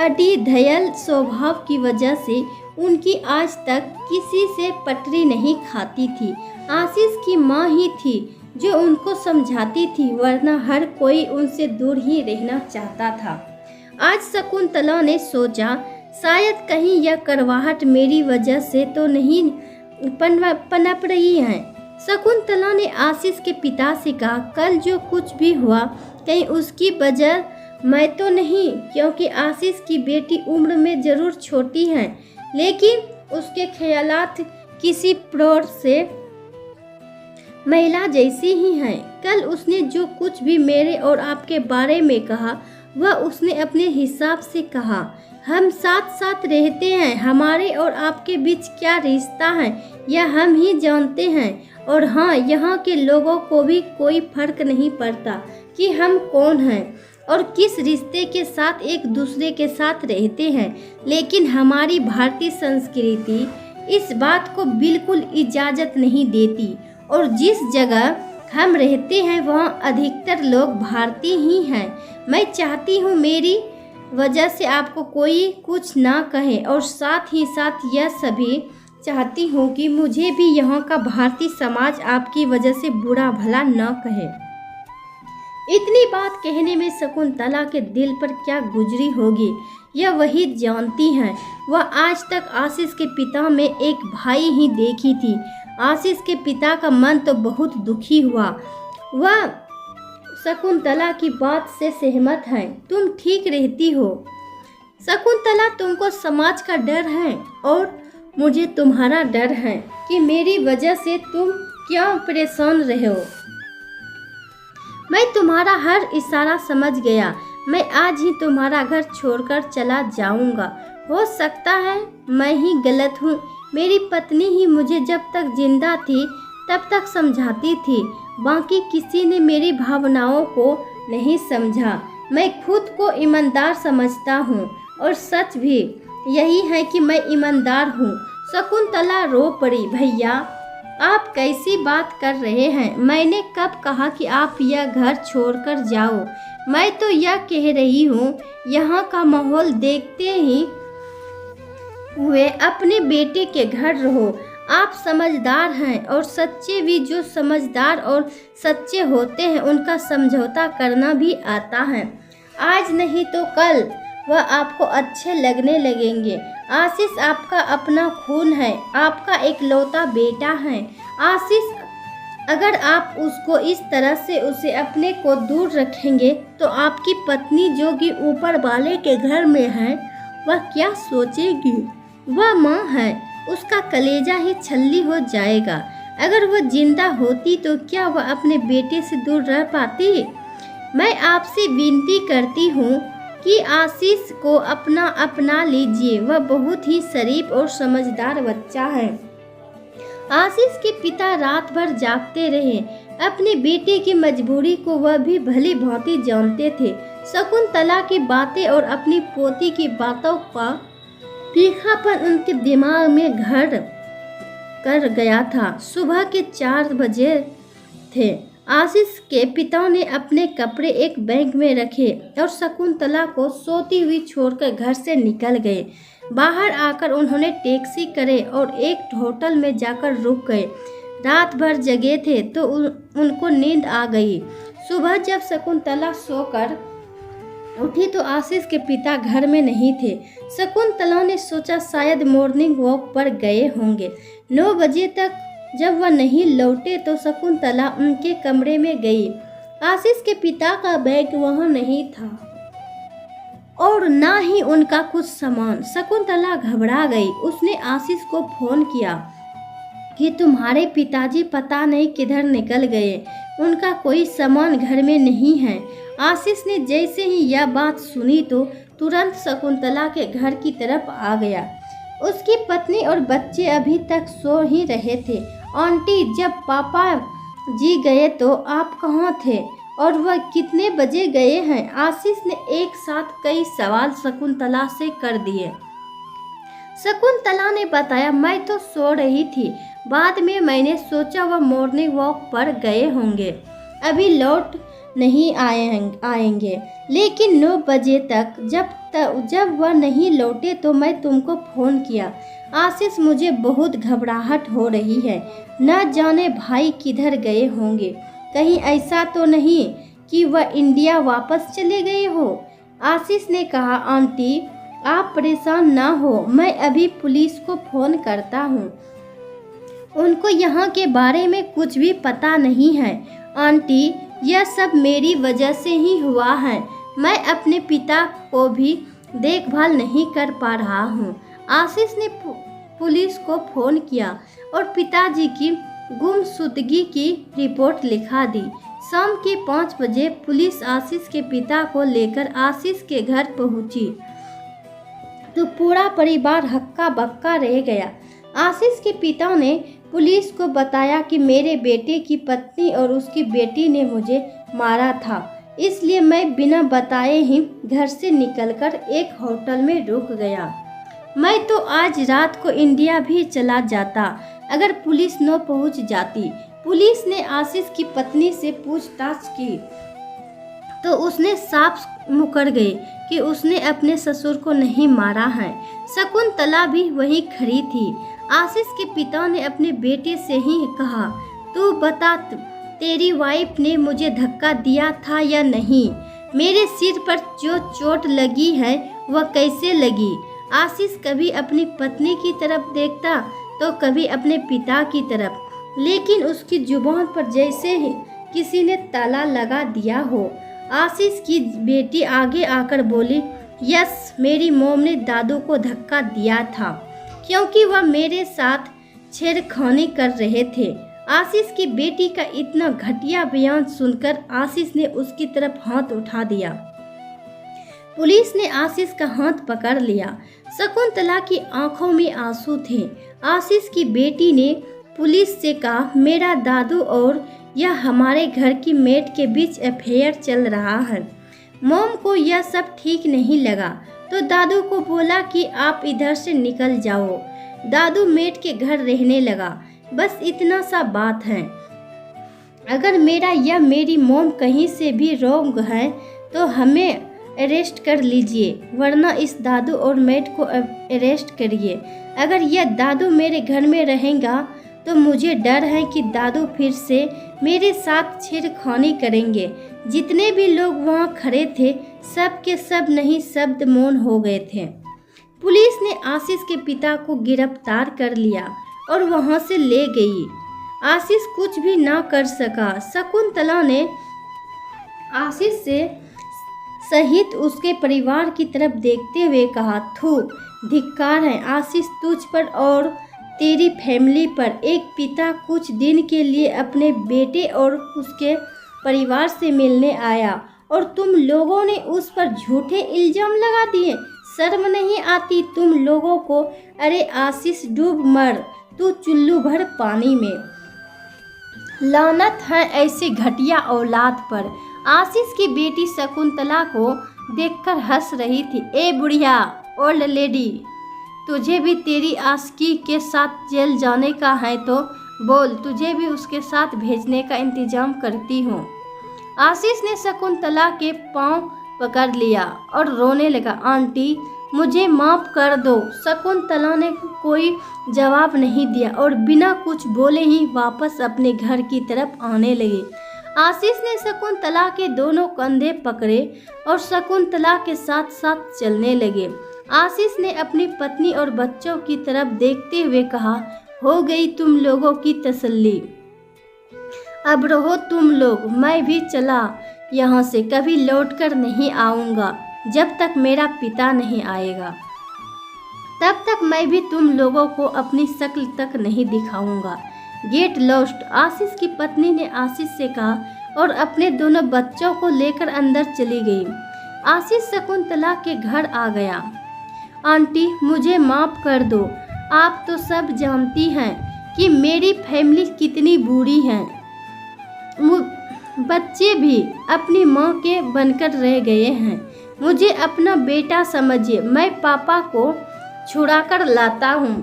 S1: अडिधयल स्वभाव की वजह से उनकी आज तक किसी से पटरी नहीं खाती थी। आशीष की माँ ही थी जो उनको समझाती थी, वरना हर कोई उनसे दूर ही रहना चाहता था। आज शकुंतला ने सोचा, शायद कहीं यह करवाहट मेरी वजह से तो नहीं पनप रही है। शकुंतला ने आशीष के पिता से कहा, कल जो कुछ भी हुआ कहीं उसकी वजह मैं तो नहीं, क्योंकि आशीष की बेटी उम्र में जरूर छोटी है, लेकिन उसके ख्यालात किसी प्रौढ़ से महिला जैसी ही हैं। कल उसने जो कुछ भी मेरे और आपके बारे में कहा वह उसने अपने हिसाब से कहा। हम साथ साथ रहते हैं, हमारे और आपके बीच क्या रिश्ता है यह हम ही जानते हैं। और हाँ, यहाँ के लोगों को भी कोई फर्क नहीं पड़ता कि हम कौन हैं और किस रिश्ते के साथ एक दूसरे के साथ रहते हैं, लेकिन हमारी भारतीय संस्कृति इस बात को बिल्कुल इजाज़त नहीं देती और जिस जगह हम रहते हैं वहाँ अधिकतर लोग भारतीय ही हैं। मैं चाहती हूँ मेरी वजह से आपको कोई कुछ ना कहे, और साथ ही साथ यह सभी चाहती हूँ कि मुझे भी यहाँ का भारतीय समाज आपकी वजह से बुरा भला न कहे। इतनी बात कहने में शकुंतला के दिल पर क्या गुजरी होगी, यह वही जानती हैं। वह आज तक आशीष के पिता में एक भाई ही देखी थी। आशीष के पिता का मन तो बहुत दुखी हुआ। वह शकुंतला की बात से सहमत है। तुम ठीक रहती हो शकुंतला, तुमको समाज का डर है और मुझे तुम्हारा डर है कि मेरी वजह से तुम क्या परेशान रहे हो। मैं तुम्हारा हर इशारा समझ गया। मैं आज ही तुम्हारा घर छोड़कर चला जाऊंगा। हो सकता है मैं ही गलत हूँ। मेरी पत्नी ही मुझे जब तक जिंदा थी तब तक समझाती थी, बाकी किसी ने मेरी भावनाओं को नहीं समझा। मैं खुद को ईमानदार समझता हूँ और सच भी यही है कि मैं ईमानदार हूँ। शकुंतला रो पड़ी। भैया, आप कैसी बात कर रहे हैं? मैंने कब कहा कि आप यह घर छोड़कर जाओ? मैं तो यह कह रही हूँ, यहाँ का माहौल देखते ही हुए अपने बेटे के घर रहो। आप समझदार हैं और सच्चे भी। जो समझदार और सच्चे होते हैं उनका समझौता करना भी आता है। आज नहीं तो कल वह आपको अच्छे लगने लगेंगे। आशीष आपका अपना खून है, आपका एकलौता बेटा है। आशीष, अगर आप उसको इस तरह से उसे अपने को दूर रखेंगे तो आपकी पत्नी जो कि ऊपर वाले के घर में है वह क्या सोचेगी? वह माँ है, उसका कलेजा ही छल्ली हो जाएगा। अगर वह जिंदा होती तो क्या वह अपने बेटे से दूर रह पाती? मैं आपसे विनती करती हूँ कि आशीष को अपना लीजिए। वह बहुत ही शरीफ और समझदार बच्चा है। आशीष के पिता रात भर जागते रहे। अपने बेटे की मजबूरी को वह भी भली भांति जानते थे। शकुंतला की बातें और अपनी पोती की बातों का तीखापन उनके दिमाग में घर कर गया था। सुबह के 4 बजे थे। आशीष के पिता ने अपने कपड़े एक बैग में रखे और शकुंतला को सोती हुई छोड़कर घर से निकल गए। बाहर आकर उन्होंने टैक्सी करे और एक होटल में जाकर रुक गए। रात भर जगे थे तो उनको नींद आ गई। सुबह जब शकुंतला सोकर उठी तो आशीष के पिता घर में नहीं थे। शकुंतला ने सोचा शायद मॉर्निंग वॉक पर गए होंगे। 9 बजे तक जब वह नहीं लौटे तो शकुंतला उनके कमरे में गई। आशीष के पिता का बैग वहां नहीं था और ना ही उनका कुछ सामान। शकुंतला घबरा गई। उसने आशीष को फोन किया कि तुम्हारे पिताजी पता नहीं किधर निकल गए, उनका कोई सामान घर में नहीं है। आशीष ने जैसे ही यह बात सुनी तो तुरंत शकुंतला के घर की तरफ आ गया। उसकी पत्नी और बच्चे अभी तक सो ही रहे थे। आंटी, जब पापा जी गए तो आप कहाँ थे और वह कितने बजे गए हैं? आशीष ने एक साथ कई सवाल शकुंतला से कर दिए। शकुंतला ने बताया, मैं तो सो रही थी। बाद में मैंने सोचा वह मॉर्निंग वॉक पर गए होंगे, अभी लौट नहीं आएंगे। लेकिन 9 बजे तक जब वह नहीं लौटे तो मैं तुमको फ़ोन किया। आशीष, मुझे बहुत घबराहट हो रही है। न जाने भाई किधर गए होंगे। कहीं ऐसा तो नहीं कि वह इंडिया वापस चले गए हो? आशीष ने कहा, आंटी आप परेशान ना हो, मैं अभी पुलिस को फ़ोन करता हूँ। उनको यहाँ के बारे में कुछ भी पता नहीं है। आंटी, यह सब मेरी वजह से ही हुआ है। मैं अपने पिता को भी देखभाल नहीं कर पा रहा हूँ। आशीष ने पुलिस को फ़ोन किया और पिताजी की गुमशुदगी की रिपोर्ट लिखा दी। शाम के 5 बजे पुलिस आशीष के पिता को लेकर आशीष के घर पहुंची तो पूरा परिवार हक्का बक्का रह गया। आशीष के पिता ने पुलिस को बताया कि मेरे बेटे की पत्नी और उसकी बेटी ने मुझे मारा था, इसलिए मैं बिना बताए ही घर से निकलकर एक होटल में रुक गया। मैं तो आज रात को इंडिया भी चला जाता अगर पुलिस न पहुंच जाती। पुलिस ने आशीष की पत्नी से पूछताछ की तो उसने साफ मुकर गई कि उसने अपने ससुर को नहीं मारा है। शकुंतला भी वहीं खड़ी थी। आशीष के पिता ने अपने बेटे से ही कहा, तू बता, तेरी वाइफ ने मुझे धक्का दिया था या नहीं? मेरे सिर पर जो चोट लगी है वह कैसे लगी? आशीष कभी अपनी पत्नी की तरफ देखता तो कभी अपने पिता की तरफ, लेकिन उसकी जुबान पर जैसे ही किसी ने ताला लगा दिया हो। आशीष की बेटी आगे आकर बोली, यस, मेरी मॉम ने दादू को धक्का दिया था क्योंकि वह मेरे साथ छेड़खानी कर रहे थे। आशीष की बेटी का इतना घटिया बयान सुनकर आशीष ने उसकी तरफ हाथ उठा दिया। पुलिस ने आशीष का हाथ पकड़ लिया। शकुंतला की आंखों में आंसू थे। आशीष की बेटी ने पुलिस से कहा, मेरा दादू और यह हमारे घर की मेड के बीच अफेयर चल रहा है। मॉम को यह सब ठीक नहीं लगा तो दादू को बोला कि आप इधर से निकल जाओ। दादू मेड के घर रहने लगा। बस इतना सा बात है। अगर मेरा या मेरी मॉम कहीं से भी रॉन्ग है तो हमें अरेस्ट कर लीजिए, वरना इस दादू और मेड को अरेस्ट करिए। अगर यह दादू मेरे घर में रहेगा तो मुझे डर है कि दादू फिर से मेरे साथ छेड़खानी करेंगे। जितने भी लोग वहाँ खड़े थे सब के सब नहीं शब्द मौन हो गए थे। पुलिस ने आशीष के पिता को गिरफ्तार कर लिया और वहाँ से ले गई। आशीष कुछ भी ना कर सका। शकुंतला ने आशीष से सहित उसके परिवार की तरफ देखते हुए कहा, थू, धिक्कार है आशीष तुझ पर और तेरी फैमिली पर। एक पिता कुछ दिन के लिए अपने बेटे और उसके परिवार से मिलने आया और तुम लोगों ने उस पर झूठे इल्जाम लगा दिए। शर्म नहीं आती तुम लोगों को? अरे आशीष, डूब मर तू चुल्लू भर पानी में। लानत है ऐसे घटिया औलाद पर। आशीष की बेटी शकुंतला को देखकर हंस रही थी। ए बुढ़िया, ओल्ड लेडी, तुझे भी तेरी आशिकी के साथ जेल जाने का है तो बोल, तुझे भी उसके साथ भेजने का इंतजाम करती हूँ। आशीष ने शकुंतला के पांव पकड़ लिया और रोने लगा। आंटी, मुझे माफ़ कर दो। शकुंतला ने कोई जवाब नहीं दिया और बिना कुछ बोले ही वापस अपने घर की तरफ आने लगी। आशीष ने शकुंतला के दोनों कंधे पकड़े और शकुंतला के साथ साथ चलने लगे। आशीष ने अपनी पत्नी और बच्चों की तरफ देखते हुए कहा, हो गई तुम लोगों की तसल्ली, अब रहो तुम लोग, मैं भी चला यहाँ से। कभी लौटकर नहीं आऊँगा जब तक मेरा पिता नहीं आएगा। तब तक मैं भी तुम लोगों को अपनी शक्ल तक नहीं दिखाऊंगा। Get lost. आशीष की पत्नी ने आशीष से कहा और अपने दोनों बच्चों को लेकर अंदर चली गई। आशीष शकुंतला के घर आ गया। आंटी, मुझे माफ़ कर दो। आप तो सब जानती हैं कि मेरी फैमिली कितनी बुरी है। बच्चे भी अपनी माँ के बनकर रह गए हैं। मुझे अपना बेटा समझिए। मैं पापा को छुड़ा कर लाता हूँ।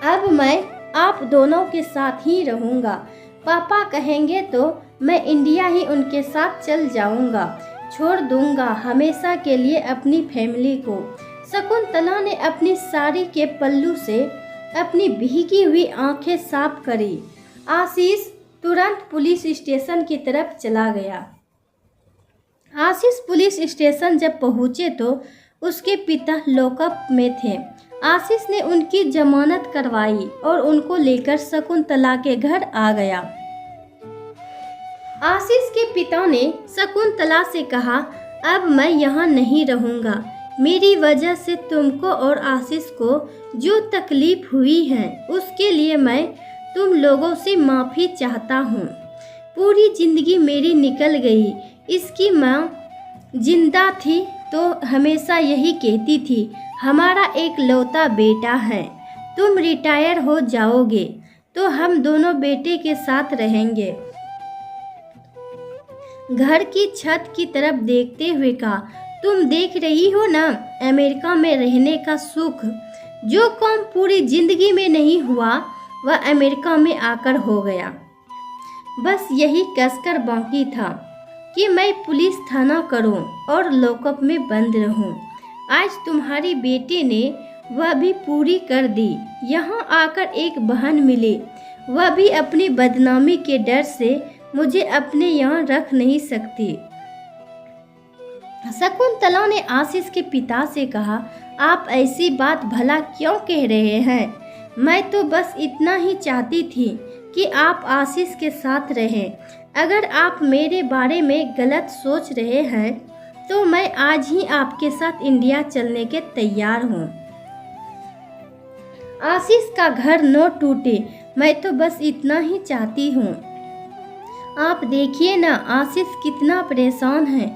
S1: अब मैं आप दोनों के साथ ही रहूँगा। पापा कहेंगे तो मैं इंडिया ही उनके साथ चल जाऊँगा। छोड़ दूँगा हमेशा के लिए अपनी फैमिली को। शकुंतला ने अपनी साड़ी के पल्लू से अपनी भीगी हुई आंखें साफ करी। आशीष तुरंत पुलिस स्टेशन की तरफ चला गया। आशीष पुलिस स्टेशन जब पहुंचे तो उसके पिता लॉकअप में थे। आशीष ने उनकी जमानत करवाई और उनको लेकर शकुंतला के घर आ गया। आशीष के पिता ने शकुंतला से कहा, अब मैं यहाँ नहीं रहूँगा। मेरी वजह से तुमको और आशीष को जो तकलीफ हुई है उसके लिए मैं तुम लोगों से माफ़ी चाहता हूँ। पूरी जिंदगी मेरी निकल गई। इसकी माँ जिंदा थी तो हमेशा यही कहती थी, हमारा एक लौता बेटा है। तुम रिटायर हो जाओगे तो हम दोनों बेटे के साथ रहेंगे। घर की छत की तरफ देखते हुए कहा, तुम देख रही हो ना अमेरिका में रहने का सुख। जो काम पूरी जिंदगी में नहीं हुआ वह अमेरिका में आकर हो गया। बस यही कसकर बाकी था। कि मैं पुलिस थाना करूं और लॉकअप में बंद रहूं। आज तुम्हारी बेटी ने वह भी पूरी कर दी। यहाँ आकर एक बहन मिली, वह भी अपनी बदनामी के डर से मुझे अपने यहाँ रख नहीं सकती। शकुंतला ने आशीष के पिता से कहा, आप ऐसी बात भला क्यों कह रहे हैं? मैं तो बस इतना ही चाहती थी कि आप आशीष के साथ रहें। अगर आप मेरे बारे में गलत सोच रहे हैं तो मैं आज ही आपके साथ इंडिया चलने के तैयार हूँ। आशीष का घर न टूटे, मैं तो बस इतना ही चाहती हूँ। आप देखिए ना आशीष कितना परेशान है।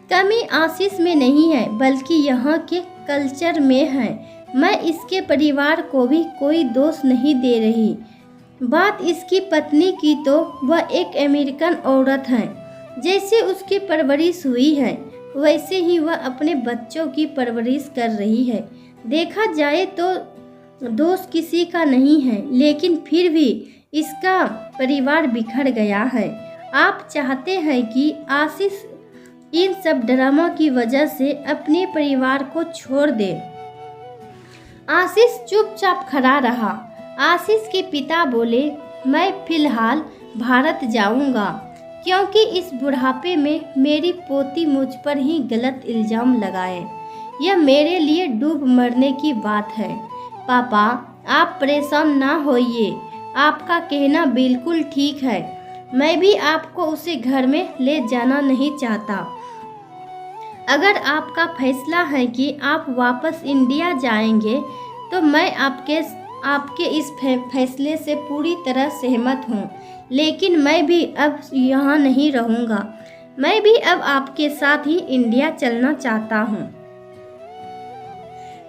S1: कमी आशीष में नहीं है बल्कि यहाँ के कल्चर में है। मैं इसके परिवार को भी कोई दोष नहीं दे रही। बात इसकी पत्नी की तो वह एक अमेरिकन औरत है। जैसे उसकी परवरिश हुई है वैसे ही वह अपने बच्चों की परवरिश कर रही है। देखा जाए तो दोष किसी का नहीं है, लेकिन फिर भी इसका परिवार बिखर गया है। आप चाहते हैं कि आशीष इन सब ड्रामा की वजह से अपने परिवार को छोड़ दे। आशीष चुपचाप खड़ा रहा। आशीष के पिता बोले, मैं फिलहाल भारत जाऊंगा क्योंकि इस बुढ़ापे में मेरी पोती मुझ पर ही गलत इल्जाम लगाए। यह मेरे लिए डूब मरने की बात है। पापा, आप परेशान ना होइए। आपका कहना बिल्कुल ठीक है। मैं भी आपको उसे घर में ले जाना नहीं चाहता। अगर आपका फैसला है कि आप वापस इंडिया जाएंगे तो मैं आपके इस फैसले से पूरी तरह सहमत हूँ, लेकिन मैं भी अब यहाँ नहीं रहूँगा। मैं भी अब आपके साथ ही इंडिया चलना चाहता हूँ।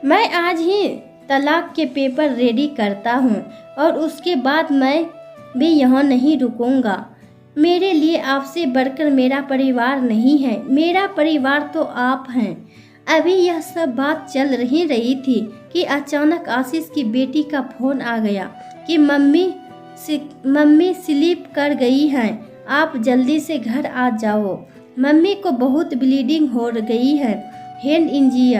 S1: मैं आज ही तलाक के पेपर रेडी करता हूँ और उसके बाद मैं भी यहाँ नहीं रुकूंगा। मेरे लिए आपसे बढ़कर मेरा परिवार नहीं है। मेरा परिवार तो आप हैं। अभी यह सब बात चल रही थी कि अचानक आशीष की बेटी का फोन आ गया कि मम्मी स्लीप कर गई हैं, आप जल्दी से घर आ जाओ। मम्मी को बहुत ब्लीडिंग हो गई है। हैंड इंजरी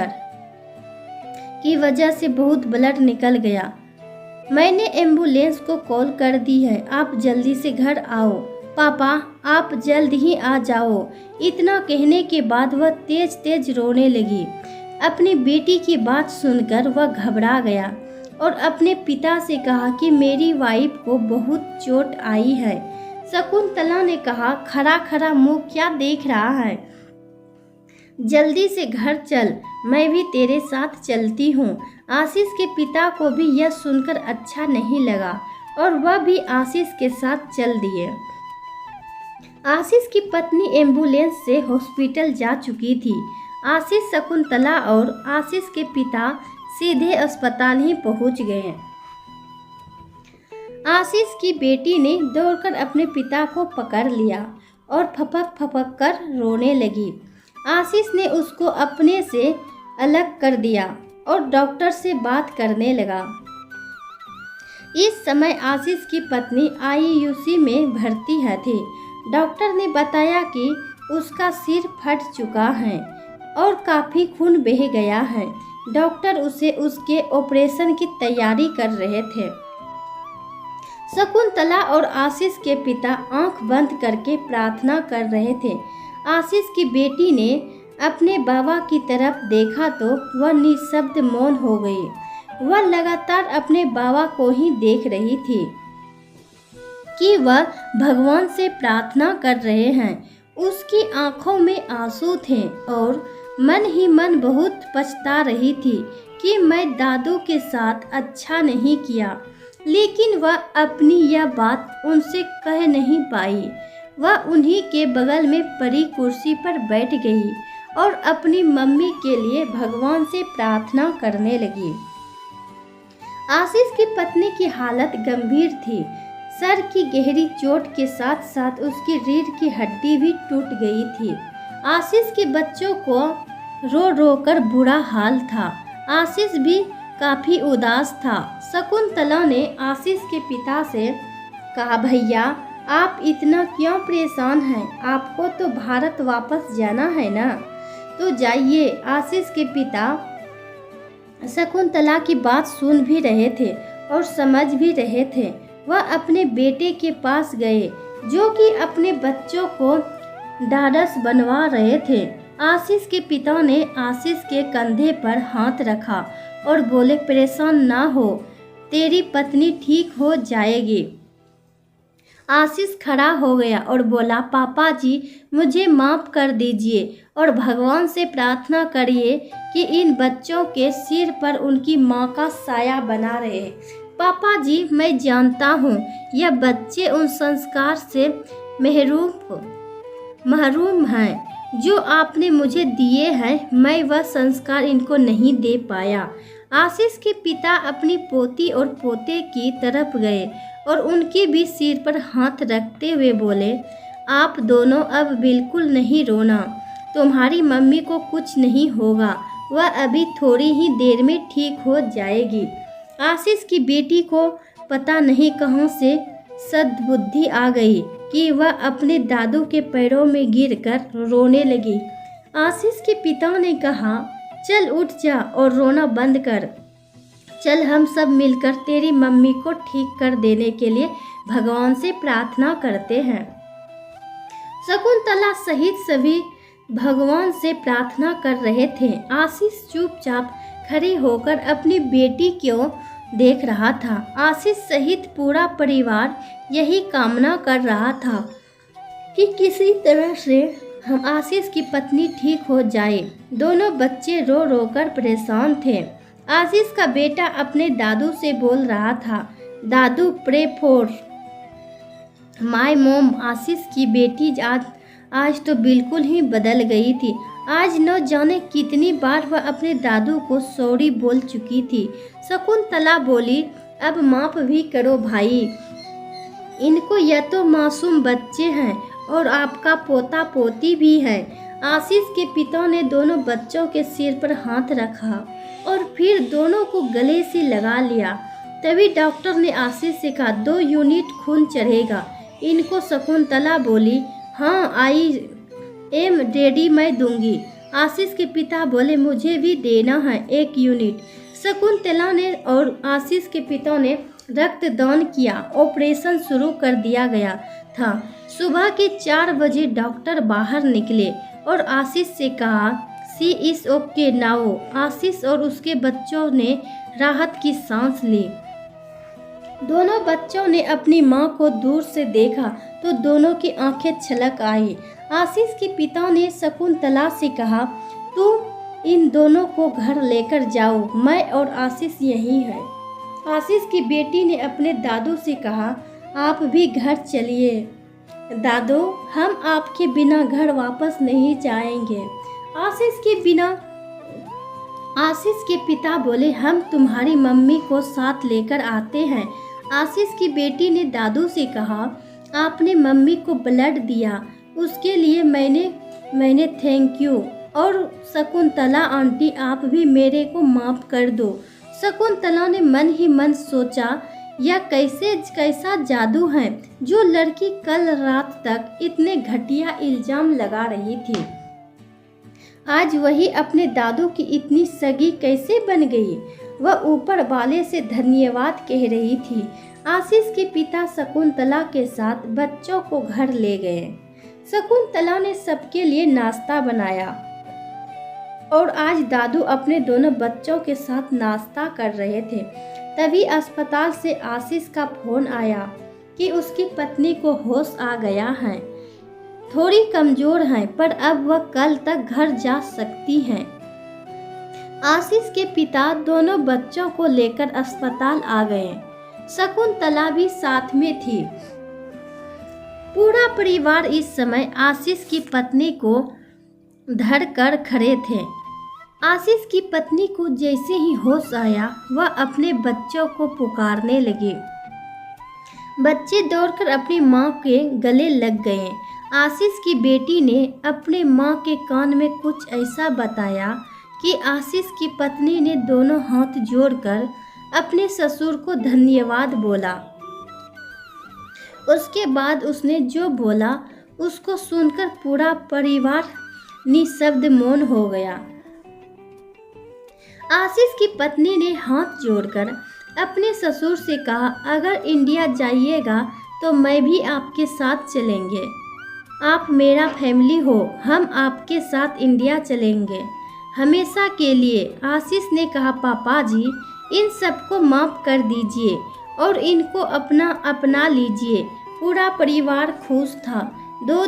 S1: की वजह से बहुत ब्लड निकल गया। मैंने एम्बुलेंस को कॉल कर दी है। आप जल्दी से घर आओ। पापा, आप जल्द ही आ जाओ। इतना कहने के बाद वह तेज तेज रोने लगी। अपनी बेटी की बात सुनकर वह घबरा गया और अपने पिता से कहा कि मेरी वाइफ को बहुत चोट आई है। शकुंतला ने कहा, खड़ा खड़ा मुंह क्या देख रहा है? जल्दी से घर चल, मैं भी तेरे साथ चलती हूँ। आशीष के पिता को भी यह सुनकर अच्छा नहीं लगा और वह भी आशीष के साथ चल दिए। आशीष की पत्नी एम्बुलेंस से हॉस्पिटल जा चुकी थी। आशीष, शकुंतला और आशीष के पिता सीधे अस्पताल ही पहुंच गए। आशीष की बेटी ने दौड़कर अपने पिता को पकड़ लिया और फपक फपक कर रोने लगी। आशीष ने उसको अपने से अलग कर दिया और डॉक्टर से बात करने लगा। इस समय आशीष की पत्नी आईयूसी में भर्ती थी। डॉक्टर ने बताया कि उसका सिर फट चुका है और काफ़ी खून बह गया है। डॉक्टर उसे उसके ऑपरेशन की तैयारी कर रहे थे। शकुंतला और आशीष के पिता आंख बंद करके प्रार्थना कर रहे थे। आशीष की बेटी ने अपने बाबा की तरफ देखा तो वह निशब्द मौन हो गई। वह लगातार अपने बाबा को ही देख रही थी कि वह भगवान से प्रार्थना कर रहे हैं। उसकी आंखों में आंसू थे और मन ही मन बहुत पछता रही थी कि मैं दादू के साथ अच्छा नहीं किया, लेकिन वह अपनी यह बात उनसे कह नहीं पाई। वह उन्हीं के बगल में पड़ी कुर्सी पर बैठ गई और अपनी मम्मी के लिए भगवान से प्रार्थना करने लगी। आशीष की पत्नी की हालत गंभीर थी। सर की गहरी चोट के साथ साथ उसकी रीढ़ की हड्डी भी टूट गई थी। आशीष के बच्चों को रो रो कर बुरा हाल था। आशीष भी काफ़ी उदास था। शकुंतला ने आशीष के पिता से कहा, भैया आप इतना क्यों परेशान हैं? आपको तो भारत वापस जाना है ना? तो जाइए। आशीष के पिता शकुंतला की बात सुन भी रहे थे और समझ भी रहे थे। वह अपने बेटे के पास गए जो कि अपने बच्चों को ढाढ़स बनवा रहे थे। आशीष के पिता ने आशीष के कंधे पर हाथ रखा और बोले, परेशान ना हो, तेरी पत्नी ठीक हो जाएगी। आशीष खड़ा हो गया और बोला, पापा जी मुझे माफ़ कर दीजिए और भगवान से प्रार्थना करिए कि इन बच्चों के सिर पर उनकी माँ का साया बना रहे। पापा जी, मैं जानता हूँ यह बच्चे उन संस्कार से महरूम हैं जो आपने मुझे दिए हैं। मैं वह संस्कार इनको नहीं दे पाया। आशीष के पिता अपनी पोती और पोते की तरफ गए और उनके भी सिर पर हाथ रखते हुए बोले, आप दोनों अब बिल्कुल नहीं रोना। तुम्हारी मम्मी को कुछ नहीं होगा, वह अभी थोड़ी ही देर में ठीक हो जाएगी। आशीष की बेटी को पता नहीं कहाँ से सद्बुद्धि आ गई कि वह अपने दादू के पैरों में गिरकर रोने लगी। आशीष के पिता ने कहा, चल उठ जा और रोना बंद कर। चल हम सब मिलकर तेरी मम्मी को ठीक कर देने के लिए भगवान से प्रार्थना करते हैं। शकुंतला सहित सभी भगवान से प्रार्थना कर रहे थे। आशीष चुपचाप खड़े होकर अपनी बेटी को देख रहा था। आशीष सहित पूरा परिवार यही कामना कर रहा था कि किसी तरह से हम आशीष की पत्नी ठीक हो जाए। दोनों बच्चे रो रो कर परेशान थे। आशीष का बेटा अपने दादू से बोल रहा था, दादू प्रे फॉर माय मॉम। आशीष की बेटी आज तो बिल्कुल ही बदल गई थी। आज न जाने कितनी बार वह अपने दादू को सॉरी बोल चुकी थी। शकुंतला बोली, अब माफ भी करो भाई, इनको यह तो मासूम बच्चे हैं और आपका पोता पोती भी है। आशीष के पिता ने दोनों बच्चों के सिर पर हाथ रखा और फिर दोनों को गले से लगा लिया। तभी डॉक्टर ने आशीष से कहा, 2 यूनिट खून चढ़ेगा इनको। शकुंतला बोली, हाँ आई एम रेडी, मैं दूंगी। आशीष के पिता बोले, मुझे भी देना है 1 यूनिट। शकुंतला ने और आशीष के पिता ने रक्तदान किया। ऑपरेशन शुरू कर दिया गया था। सुबह के 4 बजे डॉक्टर बाहर निकले और आशीष से कहा, सी इज ओके नाउ। आशीष और उसके बच्चों ने राहत की सांस ली। दोनों बच्चों ने अपनी मां को दूर से देखा तो दोनों की आंखें छलक आई। आशीष के पिता ने शकुंतला से कहा, तुम इन दोनों को घर लेकर जाओ, मैं और आशीष यहीं हैं। आशीष की बेटी ने अपने दादू से कहा, आप भी घर चलिए दादू, हम आपके बिना घर वापस नहीं जाएंगे। आशीष के पिता बोले, हम तुम्हारी मम्मी को साथ लेकर आते हैं। आशीष की बेटी ने दादू से कहा, आपने मम्मी को ब्लड दिया, उसके लिए मैंने थैंक यू। और शकुंतला आंटी, आप भी मेरे को माफ़ कर दो। शकुंतला ने मन ही मन सोचा, यह कैसा जादू है जो लड़की कल रात तक इतने घटिया इल्जाम लगा रही थी, आज वही अपने दादू की इतनी सगी कैसे बन गई। वह ऊपर वाले से धन्यवाद कह रही थी। आशीष के पिता शकुंतला के साथ बच्चों को घर ले गए। शकुंतला ने सबके लिए नाश्ता बनाया और आज दादू अपने दोनों बच्चों के साथ नाश्ता कर रहे थे। तभी अस्पताल से आशीष का फोन आया कि उसकी पत्नी को होश आ गया है, थोड़ी कमजोर है, पर अब वह कल तक घर जा सकती हैं। आशीष के पिता दोनों बच्चों को लेकर अस्पताल आ गए। शकुंतला भी साथ में थी। पूरा परिवार इस समय आशीष की पत्नी को धरकर खड़े थे। आशीष की पत्नी को जैसे ही होश आया, वह अपने बच्चों को पुकारने लगे। बच्चे दौड़कर अपनी माँ के गले लग गए। आशीष की बेटी ने अपने माँ के कान में कुछ ऐसा बताया कि आशीष की पत्नी ने दोनों हाथ जोड़कर अपने ससुर को धन्यवाद बोला। उसके बाद उसने जो बोला उसको सुनकर पूरा परिवार निशब्द मौन हो गया। आशीष की पत्नी ने हाथ जोड़कर अपने ससुर से कहा, अगर इंडिया जाइएगा तो मैं भी आपके साथ चलेंगे। आप मेरा फैमिली हो, हम आपके साथ इंडिया चलेंगे हमेशा के लिए। आशीष ने कहा, पापा जी इन सबको माफ़ कर दीजिए और इनको अपना लीजिए। पूरा परिवार खुश था। 2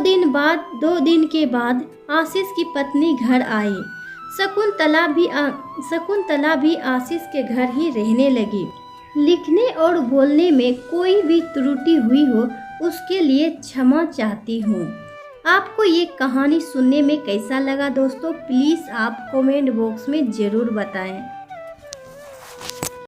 S1: दिन के बाद आशीष की पत्नी घर आई। शकुंतला भी आशीष के घर ही रहने लगी। लिखने और बोलने में कोई भी त्रुटि हुई हो उसके लिए क्षमा चाहती हूँ। आपको ये कहानी सुनने में कैसा लगा दोस्तों, प्लीज़ आप कमेंट बॉक्स में ज़रूर बताएं।